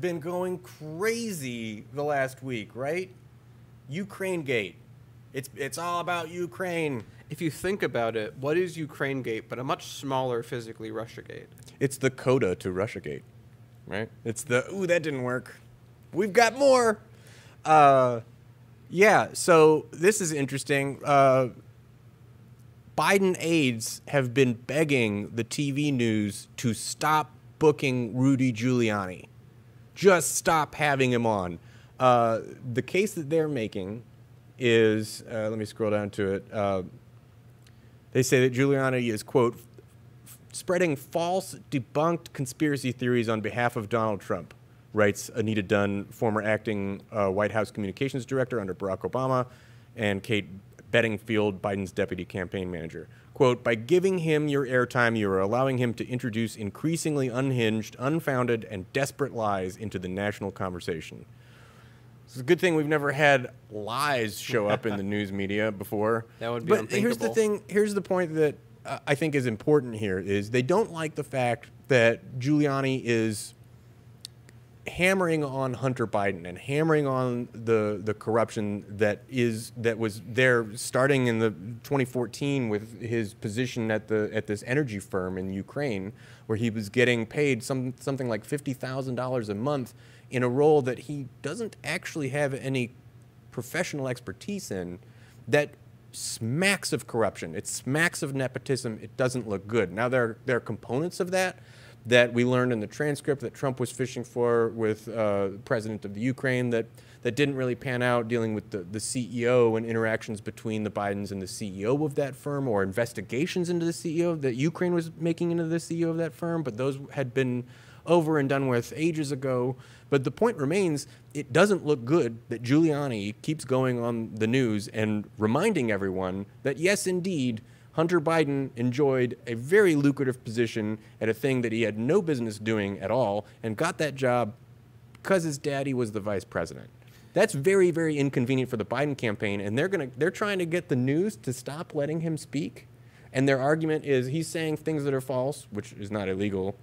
been going crazy the last week, right? Ukraine Gate. It's all about Ukraine. If you think about it, what is Ukraine Gate but a much smaller physically Russia Gate? It's the coda to Russia Gate, right? It's the, ooh, that didn't work. We've got more. Yeah, so this is interesting. Biden aides have been begging the TV news to stop booking Rudy Giuliani. Just stop having him on. The case that they're making is, let me scroll down to it. They say that Giuliani is, quote, spreading false, debunked conspiracy theories on behalf of Donald Trump, writes Anita Dunn, former acting White House communications director under Barack Obama, and Kate Bedingfield, Biden's deputy campaign manager. Quote, by giving him your airtime, you are allowing him to introduce increasingly unhinged, unfounded, and desperate lies into the national conversation. It's a good thing we've never had lies show up in the news media before. That would be But unthinkable. here's the thing, here's the point that I think is important here, is they don't like the fact that Giuliani is hammering on Hunter Biden and hammering on the corruption that was there starting in the 2014 with his position at this energy firm in Ukraine, where he was getting paid something like $50,000 a month in a role that he doesn't actually have any professional expertise in, that smacks of corruption. It smacks of nepotism. It doesn't look good. Now, there are components of that we learned in the transcript that Trump was fishing for with the president of the Ukraine that didn't really pan out, dealing with the CEO and interactions between the Bidens and the CEO of that firm, or investigations into the CEO that Ukraine was making into the CEO of that firm, but those had been over and done with ages ago. But the point remains, it doesn't look good that Giuliani keeps going on the news and reminding everyone that, yes, indeed, Hunter Biden enjoyed a very lucrative position at a thing that he had no business doing at all, and got that job because his daddy was the vice president. That's very, very inconvenient for the Biden campaign, and they're trying to get the news to stop letting him speak. And their argument is he's saying things that are false, which is not illegal,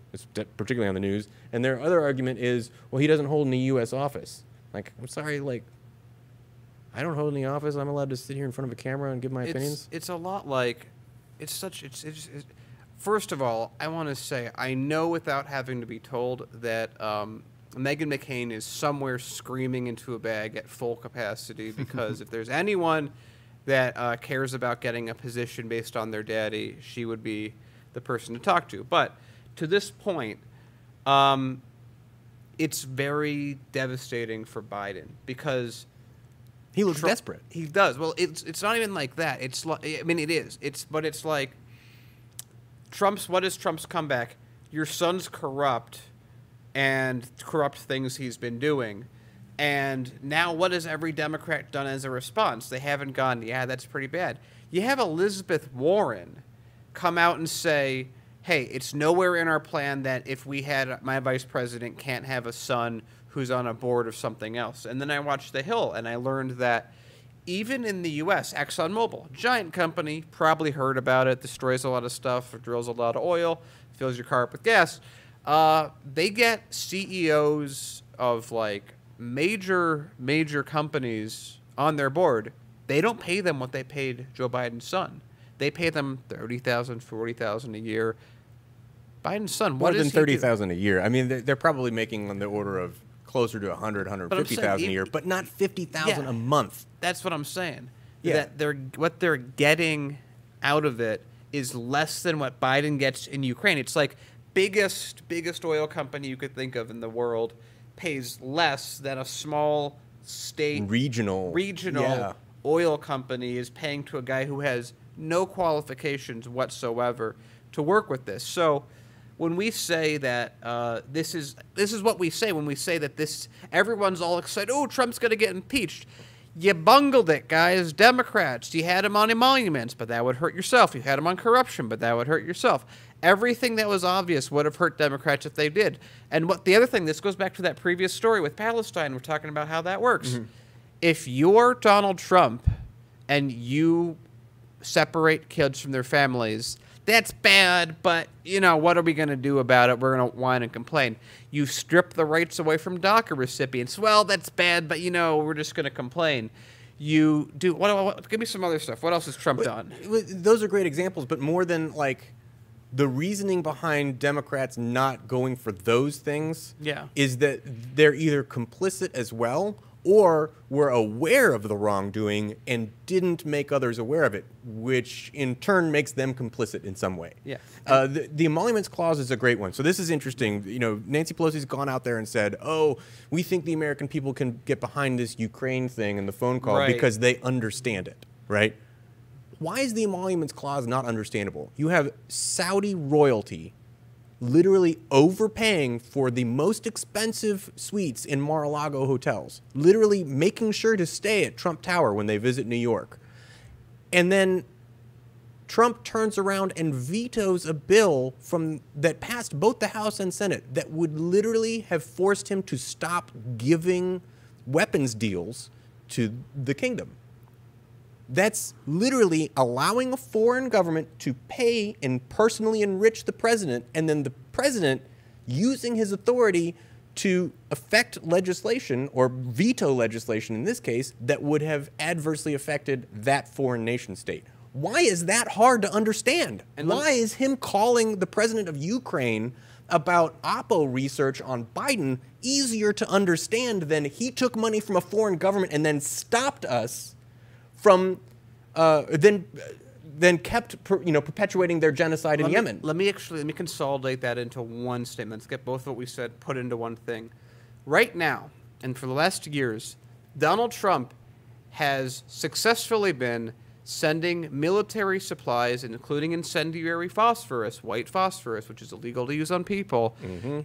particularly on the news. And their other argument is, well, he doesn't hold any U.S. office. Like, I'm sorry, like, I don't hold any office. I'm allowed to sit here in front of a camera and give my opinions. It's a lot like, first of all, I want to say, I know without having to be told that Meghan McCain is somewhere screaming into a bag at full capacity, because if there's anyone that cares about getting a position based on their daddy, she would be the person to talk to. But to this point, it's very devastating for Biden, because he looks desperate. He does. Well, it's not even like that. It's like, I mean, it is. But it's like what is Trump's comeback? Your son's corrupt, and corrupt things he's been doing. And now what has every Democrat done as a response? They haven't gone, yeah, that's pretty bad. You have Elizabeth Warren come out and say, hey, it's nowhere in our plan that if we had my vice president can't have a son who's on a board of something else. And then I watched The Hill, and I learned that even in the U.S., ExxonMobil, giant company, probably heard about it, destroys a lot of stuff, drills a lot of oil, fills your car up with gas. They get CEOs of, like, major companies on their board. They don't pay them what they paid Joe Biden's son. They pay them $30,000, $40,000 a year. Biden's son, what is he more than $30,000 a year? I mean, they're probably making on the order of closer to $100,000, $150,000 a year, but not $50,000 a month. That's what I'm saying. Yeah. That what they're getting out of it is less than what Biden gets in Ukraine. It's like biggest oil company you could think of in the world pays less than a small state regional oil company is paying to a guy who has no qualifications whatsoever to work with this. So when we say that this is what we say when we say that everyone's all excited, oh, Trump's going to get impeached. You bungled it, guys. Democrats, you had him on emoluments, but that would hurt yourself. You had him on corruption, but that would hurt yourself. Everything that was obvious would have hurt Democrats if they did. And the other thing, this goes back to that previous story with Palestine. We're talking about how that works. Mm-hmm. If you're Donald Trump and you separate kids from their families, that's bad, but, what are we going to do about it? We're going to whine and complain. You strip the rights away from DACA recipients. Well, that's bad, but, we're just going to complain. You do, give me some other stuff. What else has Trump done? Those are great examples, but more than, like, the reasoning behind Democrats not going for those things is that they're either complicit as well or were aware of the wrongdoing and didn't make others aware of it, which in turn makes them complicit in some way. Yeah. The Emoluments Clause is a great one. So this is interesting. Nancy Pelosi's gone out there and said, oh, we think the American people can get behind this Ukraine thing in the phone call because they understand it, right? Why is the Emoluments Clause not understandable? You have Saudi royalty literally overpaying for the most expensive suites in Mar-a-Lago hotels, literally making sure to stay at Trump Tower when they visit New York. And then Trump turns around and vetoes a bill that passed both the House and Senate that would literally have forced him to stop giving weapons deals to the kingdom. That's literally allowing a foreign government to pay and personally enrich the president, and then the president using his authority to affect legislation, or veto legislation in this case, that would have adversely affected that foreign nation state. Why is that hard to understand? And why is him calling the president of Ukraine about Oppo research on Biden easier to understand than he took money from a foreign government and then stopped us from then kept perpetuating their genocide in Yemen? Let me consolidate that into one statement. Let's get both what we said put into one thing. Right now, and for the last years, Donald Trump has successfully been sending military supplies, including incendiary phosphorus, white phosphorus, which is illegal to use on people,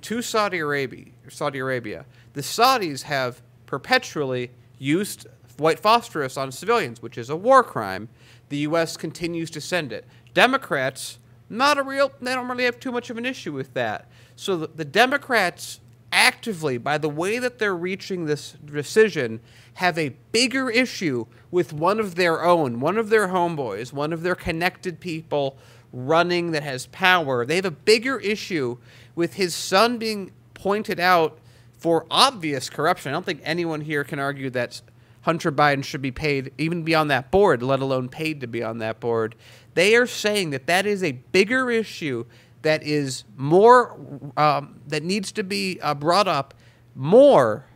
to Saudi Arabia. The Saudis have perpetually used white phosphorus on civilians, which is a war crime. The U.S. continues to send it. Democrats, they don't really have too much of an issue with that. So the Democrats actively, by the way that they're reaching this decision, have a bigger issue with one of their own, one of their homeboys, one of their connected people running that has power. They have a bigger issue with his son being pointed out for obvious corruption. I don't think anyone here can argue that Hunter Biden should be paid, even be on that board, let alone paid to be on that board. They are saying that that is a bigger issue that is more, that needs to be brought up more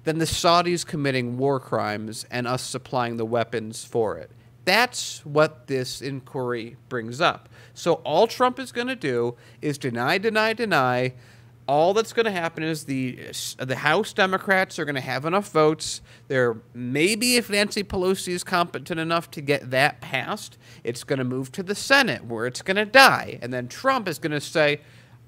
than the Saudis committing war crimes and us supplying the weapons for it. That's what this inquiry brings up. So all Trump is going to do is deny, deny, deny. All that's going to happen is the House Democrats are going to have enough votes. Maybe if Nancy Pelosi is competent enough to get that passed, it's going to move to the Senate where it's going to die. And then Trump is going to say,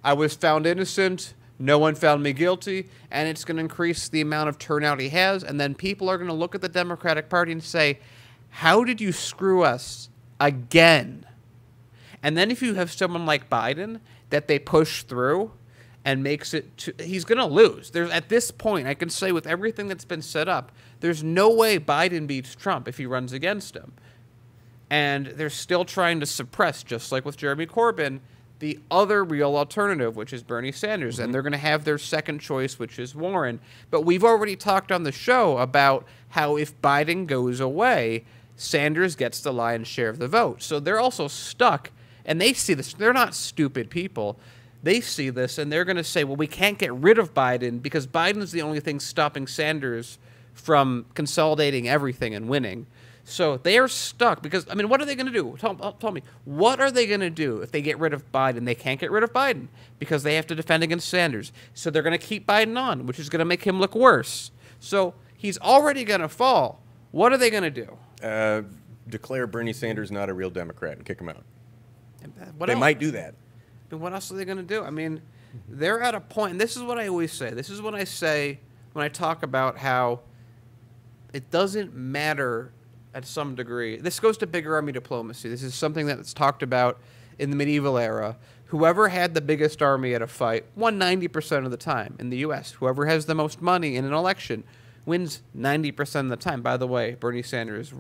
I was found innocent, no one found me guilty, and it's going to increase the amount of turnout he has. And then people are going to look at the Democratic Party and say, how did you screw us again? And then if you have someone like Biden that they push through and makes it he's going to lose. At this point, I can say with everything that's been set up, there's no way Biden beats Trump if he runs against him. And they're still trying to suppress, just like with Jeremy Corbyn, the other real alternative, which is Bernie Sanders. And they're going to have their second choice, which is Warren. But we've already talked on the show about how if Biden goes away, Sanders gets the lion's share of the vote. So they're also stuck, and they see this. They're not stupid people. They see this, and they're going to say, well, we can't get rid of Biden because Biden's the only thing stopping Sanders from consolidating everything and winning. So they are stuck because, I mean, what are they going to do? Tell me, what are they going to do if they get rid of Biden? They can't get rid of Biden because they have to defend against Sanders. So they're going to keep Biden on, which is going to make him look worse. So he's already going to fall. What are they going to do? Declare Bernie Sanders not a real Democrat and kick him out. What they else? might do that. And what else are they going to do? I mean, they're at a point, and this is what I always say. This is what I say when I talk about how it doesn't matter at some degree. This goes to bigger army diplomacy. This is something that's talked about in the medieval era. Whoever had the biggest army at a fight won 90% of the time in the U.S. Whoever has the most money in an election wins 90% of the time. By the way, Bernie Sanders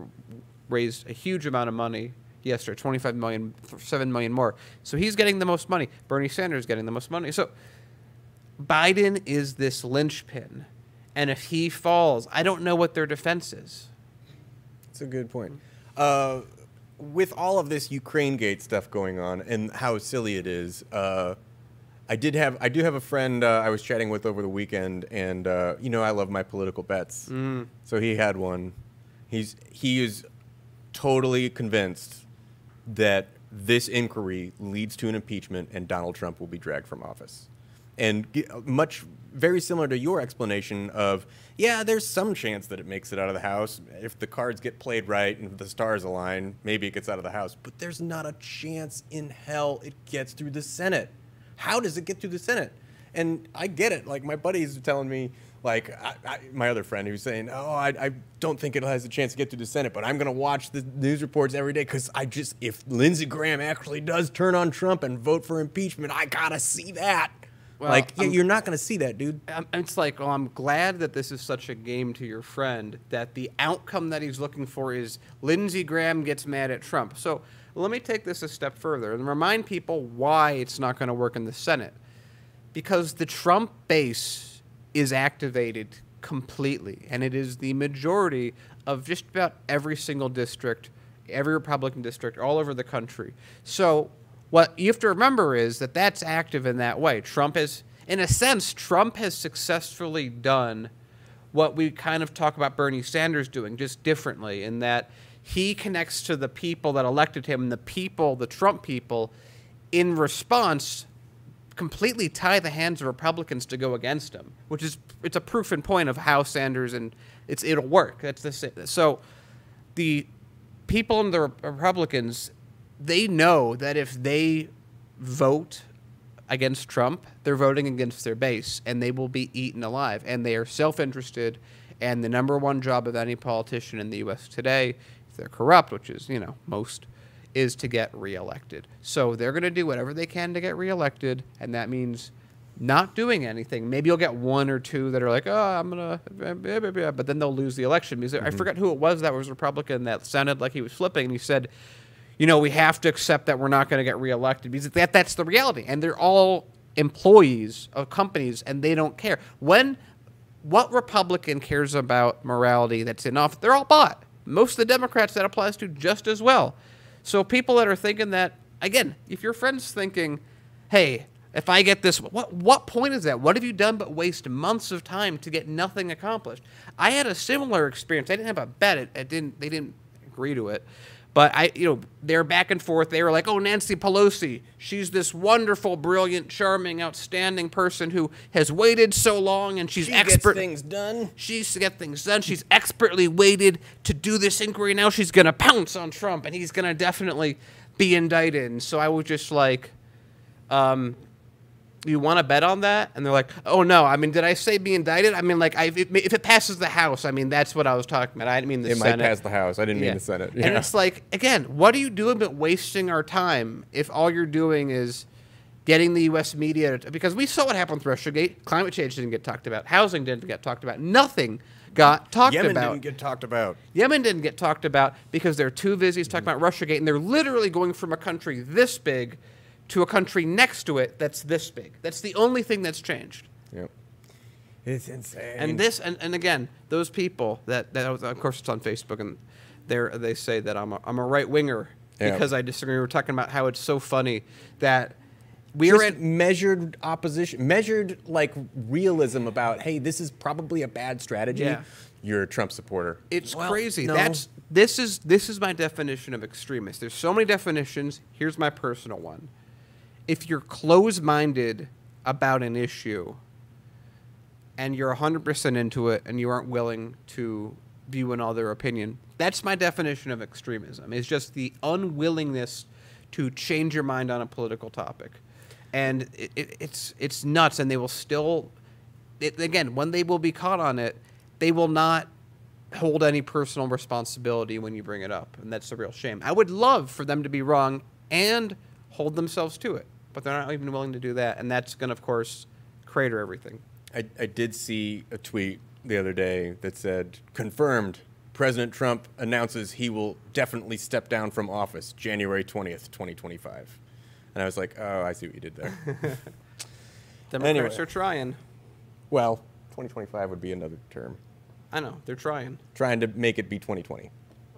raised a huge amount of money yesterday, 25 million, 7 million more. So he's getting the most money. Bernie Sanders getting the most money. So Biden is this linchpin. And if he falls, I don't know what their defense is. That's a good point. With all of this Ukraine gate stuff going on and how silly it is, I do have a friend I was chatting with over the weekend, and I love my political bets. So he had one. He is totally convinced that this inquiry leads to an impeachment and Donald Trump will be dragged from office. And very similar to your explanation of, yeah, there's some chance that it makes it out of the House. If the cards get played right and the stars align, maybe it gets out of the House. But there's not a chance in hell it gets through the Senate. How does it get through the Senate? And I get it. Like, my buddies are telling me, like, my other friend who's saying, oh, I don't think it has a chance to get through the Senate, but I'm going to watch the news reports every day because if Lindsey Graham actually does turn on Trump and vote for impeachment, I got to see that. Well, you're not going to see that, dude. It's like, well, I'm glad that this is such a game to your friend, that the outcome that he's looking for is Lindsey Graham gets mad at Trump. So let me take this a step further and remind people why it's not going to work in the Senate. Because the Trump base is activated completely, and it is the majority of just about every single district, every Republican district all over the country. So what you have to remember is that that's active in that way. Trump has successfully done what we kind of talk about Bernie Sanders doing, just differently, in that he connects to the people that elected him, the Trump people, in response, completely tie the hands of Republicans to go against him, it's a proof and point of how Sanders it'll work. That's the same. So the people in the Republicans, they know that if they vote against Trump, they're voting against their base, and they will be eaten alive. And they are self-interested, and the number one job of any politician in the U.S. today, if they're corrupt, which is, most, is to get reelected. So they're going to do whatever they can to get reelected, and that means not doing anything. Maybe you'll get one or two that are like, oh, I'm going to, but then they'll lose the election. Because I forget who it was that was Republican that sounded like he was flipping, and he said, we have to accept that we're not going to get reelected because that's the reality. And they're all employees of companies, and they don't care. What Republican cares about morality that's in office? They're all bought. Most of the Democrats that applies to just as well. So people that are thinking that, again, if your friend's thinking, hey, if I get this, what point is that? What have you done but waste months of time to get nothing accomplished? I had a similar experience. I didn't have a bet. They didn't agree to it. But they're back and forth. They were like, oh, Nancy Pelosi, she's this wonderful, brilliant, charming, outstanding person who has waited so long, and she's expert. Gets things done. She's to get things done. She's expertly waited to do this inquiry. Now she's going to pounce on Trump, and he's going to definitely be indicted. And so I was just like, you want to bet on that? And they're like, oh, no. I mean, did I say be indicted? I mean, like, if it passes the House, I mean, that's what I was talking about. I didn't mean the Senate. It might pass the House. I didn't mean the Senate. Yeah. And it's like, again, what are you doing but wasting our time if all you're doing is getting the U.S. media because we saw what happened with Russiagate. Climate change didn't get talked about. Housing didn't get talked about. Nothing got talked about. Yemen didn't get talked about. Yemen didn't get talked about because they're too busy talking about Russiagate, and they're literally going from a country this big to a country next to it that's this big. That's the only thing that's changed. Yep. It's insane. And again, those people that of course it's on Facebook, and they say that I'm a right winger because I disagree. We're talking about how it's so funny that we're in measured opposition, measured like realism about, hey, this is probably a bad strategy. Yeah. You're a Trump supporter. It's crazy. No. This is my definition of extremist. There's so many definitions. Here's my personal one. If you're closed-minded about an issue and you're 100% into it and you aren't willing to view another opinion, that's my definition of extremism. It's just the unwillingness to change your mind on a political topic. And it's nuts, and they will still, again, when they will be caught on it, they will not hold any personal responsibility when you bring it up, and that's a real shame. I would love for them to be wrong and hold themselves to it, but they're not even willing to do that, and that's going to, of course, crater everything. I did see a tweet the other day that said, confirmed, President Trump announces he will definitely step down from office January 20th, 2025. And I was like, oh, I see what you did there. Democrats are trying. Well, 2025 would be another term. I know, they're trying. Trying to make it be 2020.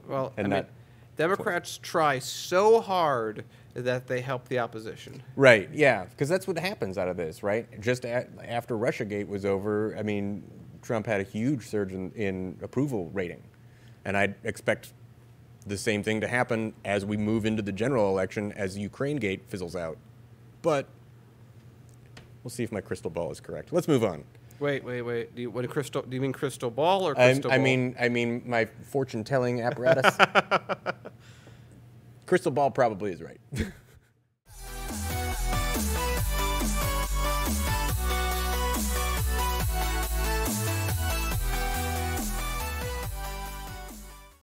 Well, And I mean, not Democrats try so hard that they help the opposition. Right, yeah, because that's what happens out of this, right? Just after Russiagate was over, I mean, Trump had a huge surge in approval rating. And I'd expect the same thing to happen as we move into the general election as Ukrainegate fizzles out. But we'll see if my crystal ball is correct. Let's move on. Wait. Do you mean crystal ball or crystal ball? I mean my fortune-telling apparatus. Crystal ball probably is right.